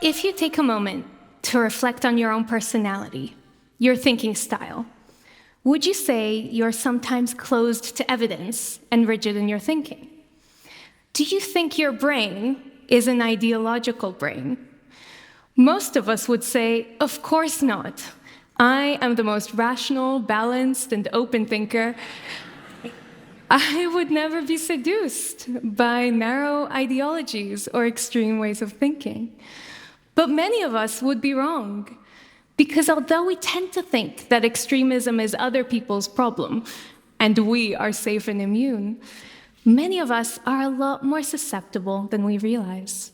if you take a moment to reflect on your own personality, your thinking style, would you say you're sometimes closed to evidence and rigid in your thinking? Do you think your brain is an ideological brain? Most of us would say, of course not. I am the most rational, balanced, and open thinker. I would never be seduced by narrow ideologies or extreme ways of thinking. But many of us would be wrong, because although we tend to think that extremism is other people's problem, and we are safe and immune, many of us are a lot more susceptible than we realize.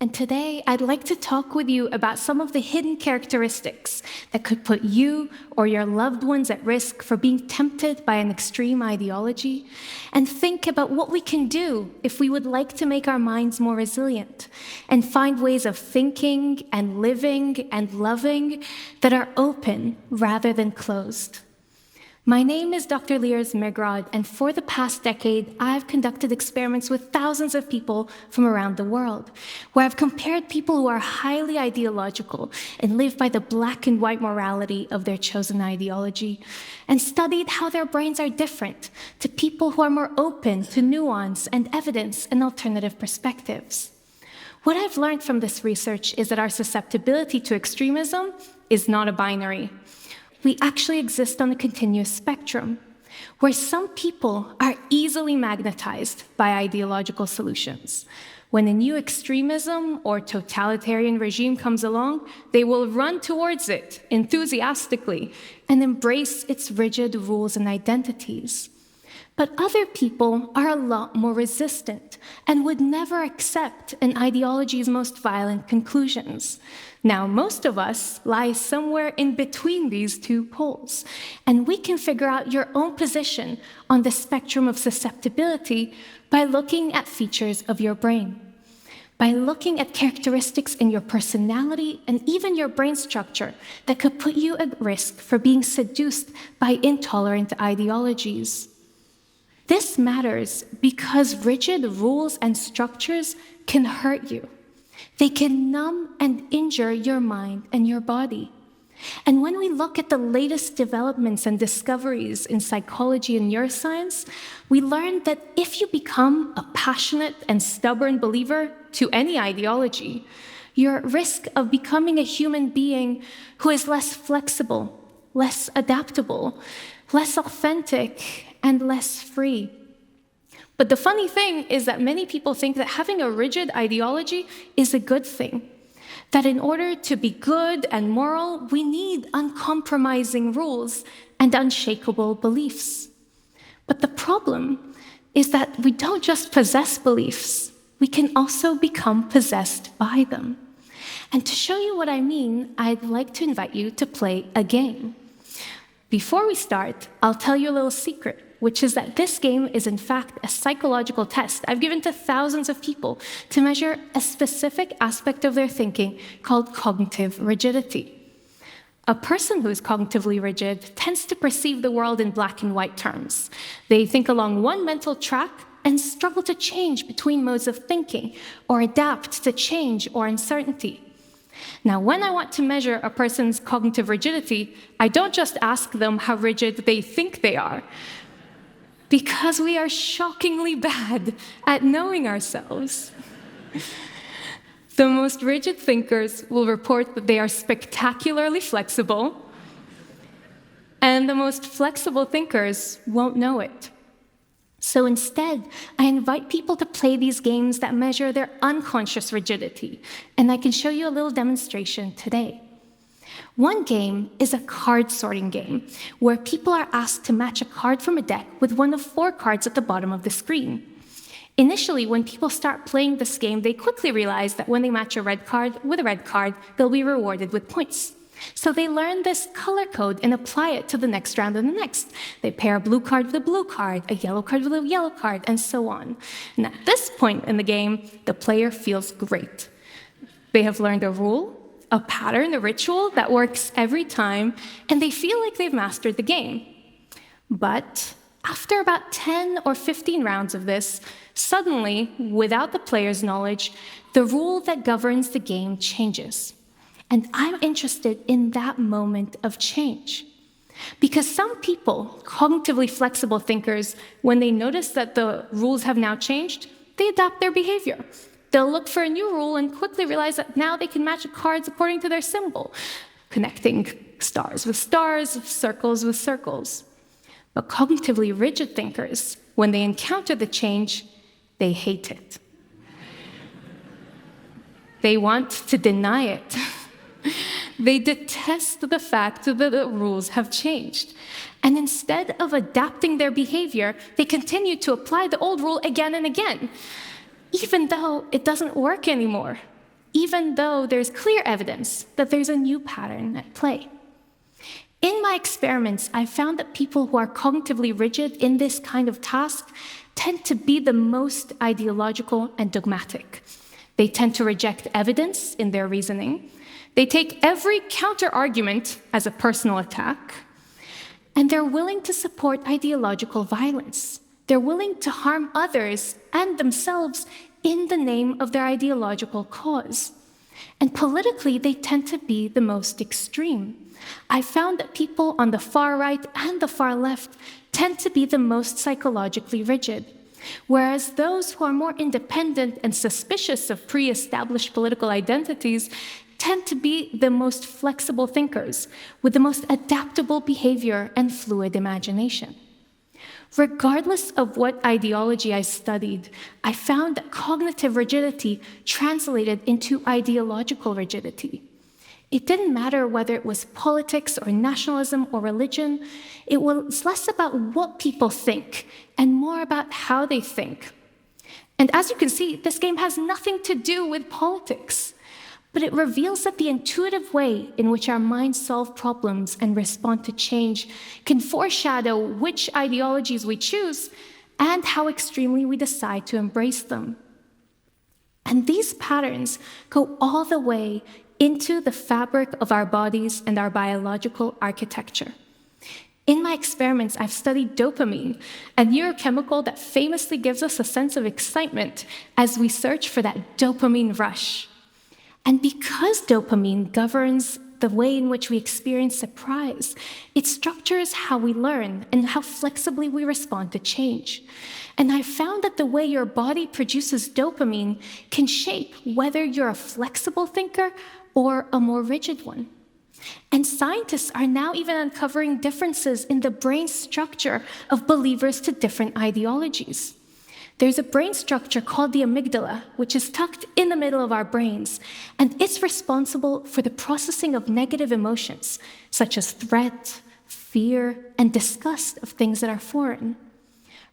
And today, I'd like to talk with you about some of the hidden characteristics that could put you or your loved ones at risk for being tempted by an extreme ideology, and think about what we can do if we would like to make our minds more resilient and find ways of thinking and living and loving that are open rather than closed. My name is Dr. Leor Zmigrod, and for the past decade, I've conducted experiments with thousands of people from around the world, where I've compared people who are highly ideological and live by the black and white morality of their chosen ideology, and studied how their brains are different to people who are more open to nuance and evidence and alternative perspectives. What I've learned from this research is that our susceptibility to extremism is not a binary. We actually exist on a continuous spectrum, where some people are easily magnetized by ideological solutions. When a new extremism or totalitarian regime comes along, they will run towards it enthusiastically and embrace its rigid rules and identities. But other people are a lot more resistant and would never accept an ideology's most violent conclusions. Now, most of us lie somewhere in between these two poles, and we can figure out your own position on the spectrum of susceptibility by looking at features of your brain, by looking at characteristics in your personality and even your brain structure that could put you at risk for being seduced by intolerant ideologies. This matters because rigid rules and structures can hurt you. They can numb and injure your mind and your body. And when we look at the latest developments and discoveries in psychology and neuroscience, we learn that if you become a passionate and stubborn believer to any ideology, you're at risk of becoming a human being who is less flexible, less adaptable, less authentic, and less free. But the funny thing is that many people think that having a rigid ideology is a good thing, that in order to be good and moral, we need uncompromising rules and unshakable beliefs. But the problem is that we don't just possess beliefs, we can also become possessed by them. And to show you what I mean, I'd like to invite you to play a game. Before we start, I'll tell you a little secret, which is that this game is in fact a psychological test I've given to thousands of people to measure a specific aspect of their thinking called cognitive rigidity. A person who is cognitively rigid tends to perceive the world in black and white terms. They think along one mental track and struggle to change between modes of thinking or adapt to change or uncertainty. Now, when I want to measure a person's cognitive rigidity, I don't just ask them how rigid they think they are, because we are shockingly bad at knowing ourselves. The most rigid thinkers will report that they are spectacularly flexible, and the most flexible thinkers won't know it. So instead, I invite people to play these games that measure their unconscious rigidity, and I can show you a little demonstration today. One game is a card sorting game, where people are asked to match a card from a deck with one of 4 cards at the bottom of the screen. Initially, when people start playing this game, they quickly realize that when they match a red card with a red card, they'll be rewarded with points. So they learn this color code and apply it to the next round and the next. They pair a blue card with a blue card, a yellow card with a yellow card, and so on. And at this point in the game, the player feels great. They have learned a rule, a pattern, a ritual that works every time, and they feel like they've mastered the game. But After about 10 or 15 rounds of this, suddenly, without the player's knowledge, the rule that governs the game changes. And I'm interested in that moment of change. Because some people, cognitively flexible thinkers, when they notice that the rules have now changed, they adapt their behavior. They'll look for a new rule and quickly realize that now they can match cards according to their symbol, connecting stars with stars, circles with circles. But cognitively rigid thinkers, when they encounter the change, they hate it. They want to deny it. They detest the fact that the rules have changed. And instead of adapting their behavior, they continue to apply the old rule again and again, even though it doesn't work anymore, even though there's clear evidence that there's a new pattern at play. In my experiments, I found that people who are cognitively rigid in this kind of task tend to be the most ideological and dogmatic. They tend to reject evidence in their reasoning. They take every counter-argument as a personal attack. And they're willing to support ideological violence. They're willing to harm others and themselves in the name of their ideological cause. And politically, they tend to be the most extreme. I found that people on the far right and the far left tend to be the most psychologically rigid, whereas those who are more independent and suspicious of pre-established political identities tend to be the most flexible thinkers with the most adaptable behavior and fluid imagination. Regardless of what ideology I studied, I found that cognitive rigidity translated into ideological rigidity. It didn't matter whether it was politics or nationalism or religion. It was less about what people think and more about how they think. And as you can see, this game has nothing to do with politics, but it reveals that the intuitive way in which our minds solve problems and respond to change can foreshadow which ideologies we choose and how extremely we decide to embrace them. And these patterns go all the way into the fabric of our bodies and our biological architecture. In my experiments, I've studied dopamine, a neurochemical that famously gives us a sense of excitement as we search for that dopamine rush. And because dopamine governs the way in which we experience surprise, it structures how we learn and how flexibly we respond to change. And I found that the way your body produces dopamine can shape whether you're a flexible thinker or a more rigid one. And scientists are now even uncovering differences in the brain structure of believers to different ideologies. There's a brain structure called the amygdala, which is tucked in the middle of our brains, and it's responsible for the processing of negative emotions, such as threat, fear, and disgust of things that are foreign.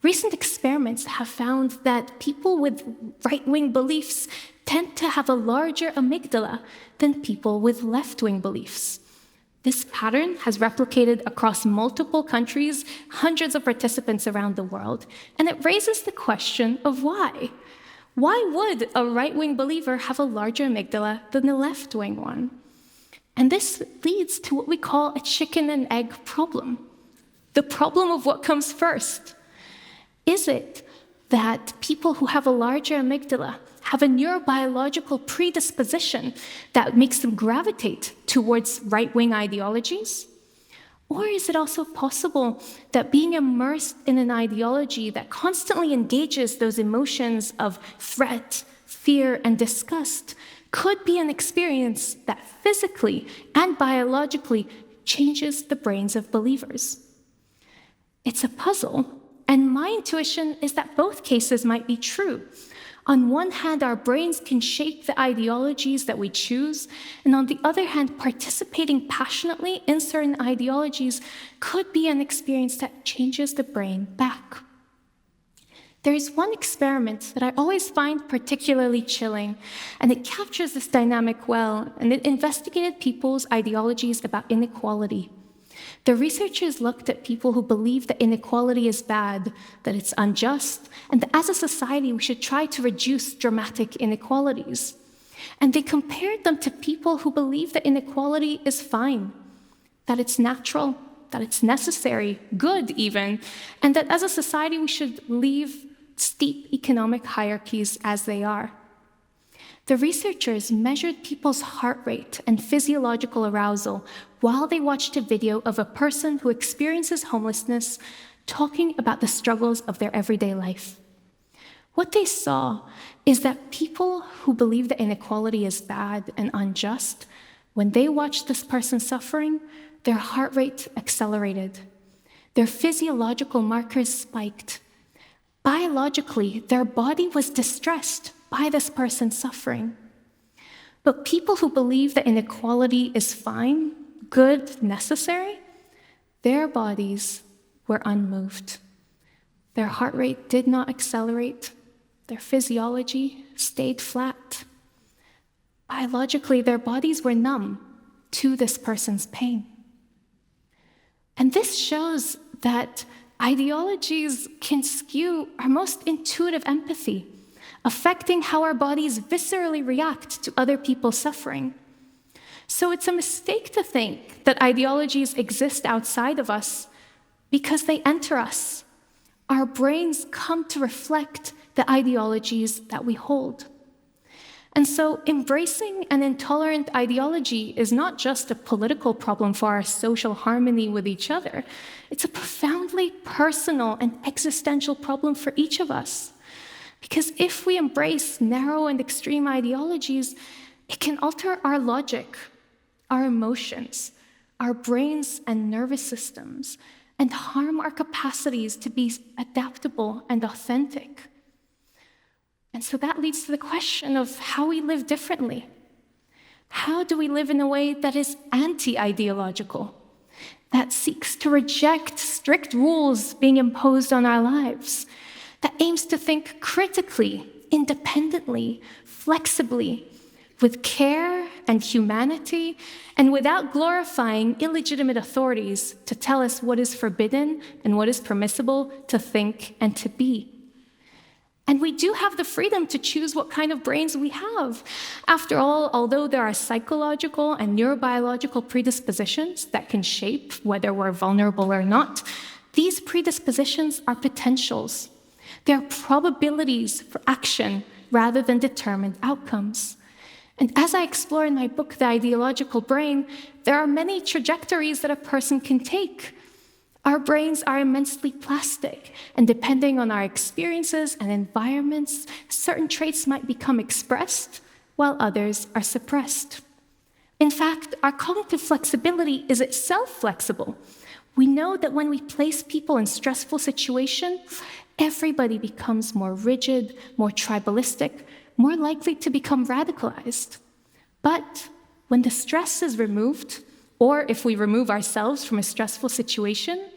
Recent experiments have found that people with right-wing beliefs tend to have a larger amygdala than people with left-wing beliefs. This pattern has replicated across multiple countries, hundreds of participants around the world, and it raises the question of why. Why would a right-wing believer have a larger amygdala than a left-wing one? And this leads to what we call a chicken and egg problem. The problem of what comes first. Is it that people who have a larger amygdala have a neurobiological predisposition that makes them gravitate towards right-wing ideologies? Or is it also possible that being immersed in an ideology that constantly engages those emotions of threat, fear, and disgust could be an experience that physically and biologically changes the brains of believers? It's a puzzle. And my intuition is that both cases might be true. On one hand, our brains can shape the ideologies that we choose, and on the other hand, participating passionately in certain ideologies could be an experience that changes the brain back. There is one experiment that I always find particularly chilling, and it captures this dynamic well, and it investigated people's ideologies about inequality. The researchers looked at people who believe that inequality is bad, that it's unjust, and that as a society we should try to reduce dramatic inequalities. And they compared them to people who believe that inequality is fine, that it's natural, that it's necessary, good even, and that as a society we should leave steep economic hierarchies as they are. The researchers measured people's heart rate and physiological arousal while they watched a video of a person who experiences homelessness talking about the struggles of their everyday life. What they saw is that people who believe that inequality is bad and unjust, when they watched this person suffering, their heart rate accelerated. Their physiological markers spiked. Biologically, their body was distressed by this person suffering. But people who believe that inequality is fine, good, necessary, their bodies were unmoved. Their heart rate did not accelerate. Their physiology stayed flat. Biologically, their bodies were numb to this person's pain. And this shows that ideologies can skew our most intuitive empathy, affecting how our bodies viscerally react to other people's suffering. So it's a mistake to think that ideologies exist outside of us because they enter us. Our brains come to reflect the ideologies that we hold. And so embracing an intolerant ideology is not just a political problem for our social harmony with each other. It's a profoundly personal and existential problem for each of us. Because if we embrace narrow and extreme ideologies, it can alter our logic, our emotions, our brains and nervous systems, and harm our capacities to be adaptable and authentic. And so that leads to the question of how we live differently. How do we live in a way that is anti-ideological, that seeks to reject strict rules being imposed on our lives, that aims to think critically, independently, flexibly, with care and humanity, and without glorifying illegitimate authorities to tell us what is forbidden and what is permissible to think and to be? And we do have the freedom to choose what kind of brains we have. After all, although there are psychological and neurobiological predispositions that can shape whether we're vulnerable or not, these predispositions are potentials. They're probabilities for action rather than determined outcomes. And as I explore in my book, The Ideological Brain, there are many trajectories that a person can take. Our brains are immensely plastic, and depending on our experiences and environments, certain traits might become expressed, while others are suppressed. In fact, our cognitive flexibility is itself flexible. We know that when we place people in stressful situations, everybody becomes more rigid, more tribalistic, more likely to become radicalized. But when the stress is removed, or if we remove ourselves from a stressful situation,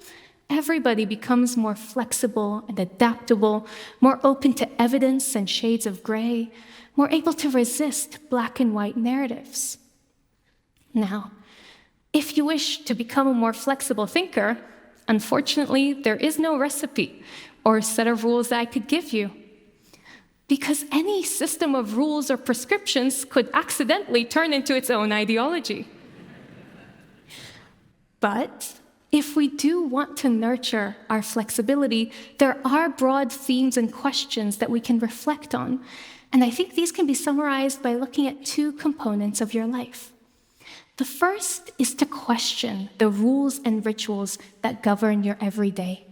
everybody becomes more flexible and adaptable, more open to evidence and shades of gray, more able to resist black and white narratives. Now, if you wish to become a more flexible thinker, unfortunately, there is no recipe or set of rules that I could give you. Because any system of rules or prescriptions could accidentally turn into its own ideology. But if we do want to nurture our flexibility, there are broad themes and questions that we can reflect on. And I think these can be summarized by looking at two components of your life. The first is to question the rules and rituals that govern your everyday,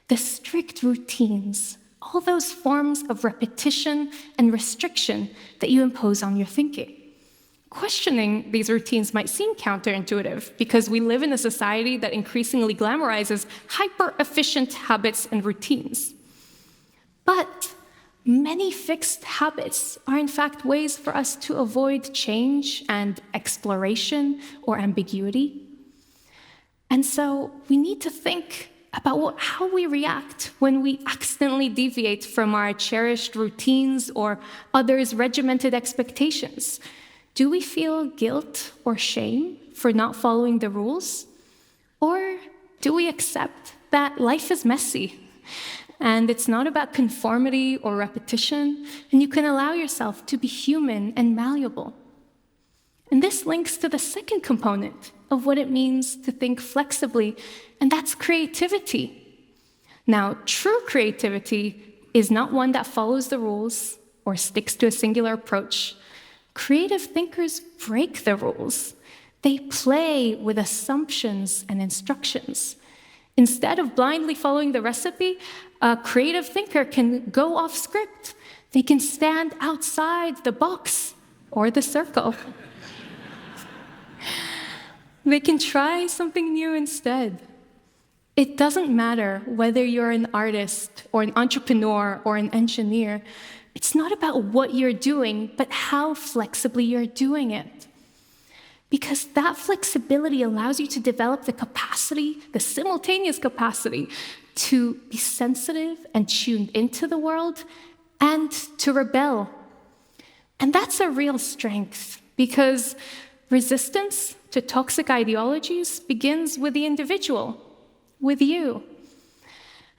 the strict routines, all those forms of repetition and restriction that you impose on your thinking. Questioning these routines might seem counterintuitive because we live in a society that increasingly glamorizes hyper-efficient habits and routines. But many fixed habits are in fact ways for us to avoid change and exploration or ambiguity. And so we need to think about how we react when we accidentally deviate from our cherished routines or others' regimented expectations. Do we feel guilt or shame for not following the rules? Or do we accept that life is messy and it's not about conformity or repetition, and you can allow yourself to be human and malleable? And this links to the second component of what it means to think flexibly, and that's creativity. Now, true creativity is not one that follows the rules or sticks to a singular approach. Creative thinkers break the rules. They play with assumptions and instructions. Instead of blindly following the recipe, a creative thinker can go off script. They can stand outside the box or the circle. They can try something new instead. It doesn't matter whether you're an artist or an entrepreneur or an engineer. It's not about what you're doing, but how flexibly you're doing it. Because that flexibility allows you to develop the capacity, the simultaneous capacity, to be sensitive and tuned into the world and to rebel. And that's a real strength, because resistance to toxic ideologies begins with the individual, with you.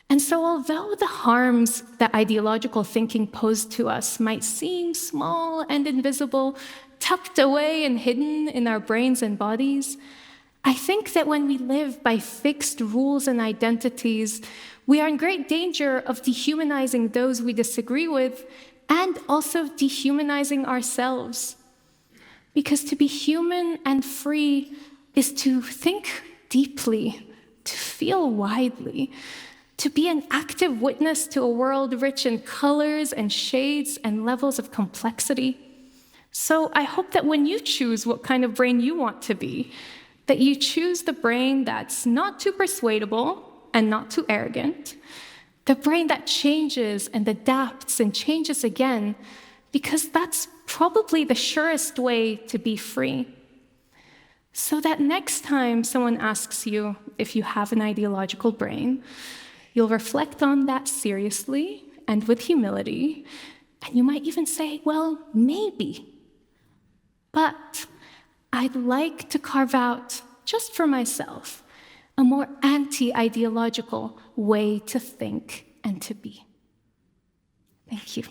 And so although the harms that ideological thinking posed to us might seem small and invisible, tucked away and hidden in our brains and bodies, I think that when we live by fixed rules and identities, we are in great danger of dehumanizing those we disagree with and also dehumanizing ourselves. Because to be human and free is to think deeply, to feel widely, to be an active witness to a world rich in colors and shades and levels of complexity. So I hope that when you choose what kind of brain you want to be, that you choose the brain that's not too persuadable and not too arrogant, the brain that changes and adapts and changes again, because that's probably the surest way to be free. So that next time someone asks you if you have an ideological brain, you'll reflect on that seriously and with humility, and you might even say, well, maybe. But I'd like to carve out, just for myself, a more anti-ideological way to think and to be. Thank you.